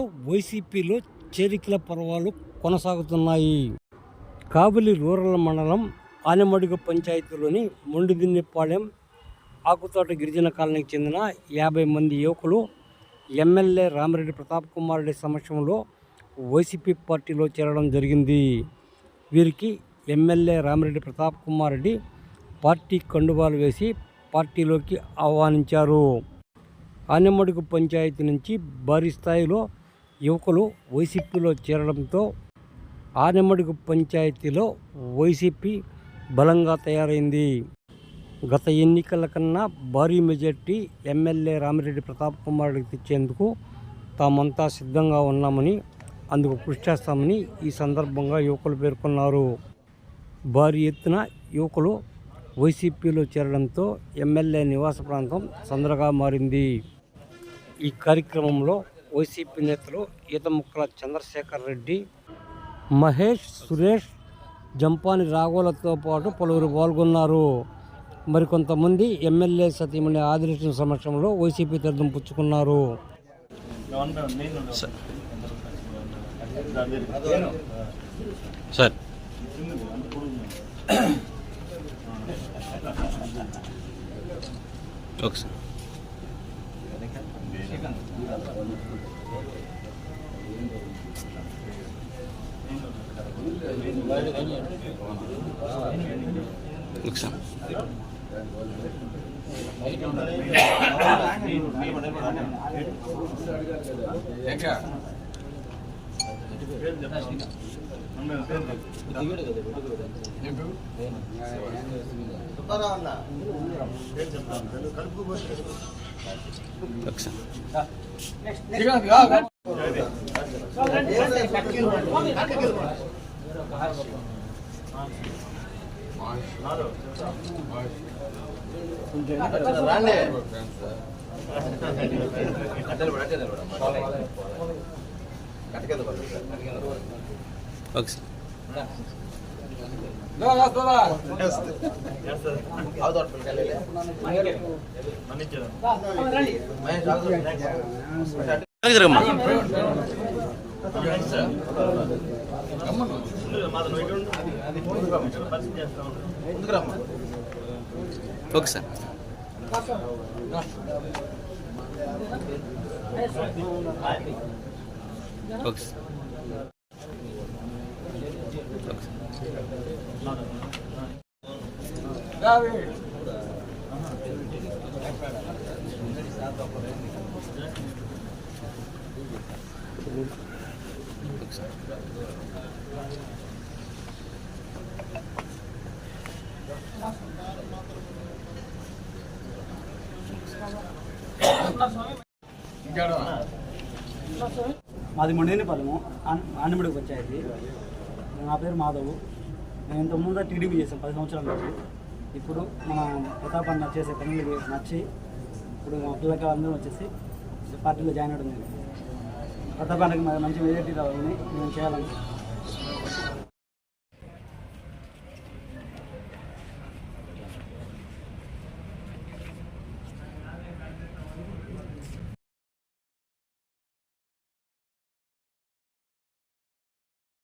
జిల్లాలో వైసీపీలో చేరికల పర్వాలు కొనసాగుతున్నాయి. కావలి రూరల్ మండలం ఆనెమడుగు పంచాయతీలోని మొండిదిన్నెపాలెం ఆకుతోట గిరిజన కాలనీకి చెందిన 50 మంది యువకులు ఎమ్మెల్యే రామిరెడ్డి ప్రతాప్ కుమార్ రెడ్డి సమక్షంలో వైసీపీ పార్టీలో చేరడం జరిగింది. వీరికి ఎమ్మెల్యే రామిరెడ్డి ప్రతాప్ కుమార్ రెడ్డి పార్టీ కండువాలు వేసి పార్టీలోకి ఆహ్వానించారు. ఆనెమడుగు పంచాయతీ నుంచి భారీ స్థాయిలో యువకులు వైసీపీలో చేరడంతో ఆనెమడుగు పంచాయతీలో వైసీపీ బలంగా తయారైంది. గత ఎన్నికల కన్నా భారీ మెజార్టీ ఎమ్మెల్యే రామిరెడ్డి ప్రతాప్ కుమార్ రెడ్డికి తెచ్చేందుకు తామంతా సిద్ధంగా ఉన్నామని, అందుకు కృషి చేస్తామని ఈ సందర్భంగా యువకులు పేర్కొన్నారు. భారీ ఎత్తున యువకులు వైసీపీలో చేరడంతో ఎమ్మెల్యే నివాస ప్రాంతం సందడిగా మారింది. ఈ కార్యక్రమంలో వైసీపీ నేతలు ఈతముక్కల చంద్రశేఖర్ రెడ్డి, మహేష్, సురేష్, జంపాని రాఘవులతో పాటు పలువురు పాల్గొన్నారు. మరికొంతమంది ఎమ్మెల్యే సతీమణి ఆదిలక్ష్మి సమక్షంలో వైసీపీ తీర్థం పుచ్చుకున్నారు. Sir okay sir. Okay sir. మాది మొండిదిన్నెపాలెము ఆనెమడుగు పంచాయతీ. నా పేరు మాధవ్. నేను ఇంతకుముందు టీడీపీ చేశాను 10 సంవత్సరాల నుంచి. ఇప్పుడు మన ప్రతాప్ అన్న చేసే పనులు నచ్చి ఇప్పుడు మా పిల్లలకి అందరం వచ్చేసి పార్టీలో జాయిన్ అవ్వడం జరిగింది. ప్రతాప్ అన్నకి మంచి మెజారిటీ రావాలని మేము చేయాలని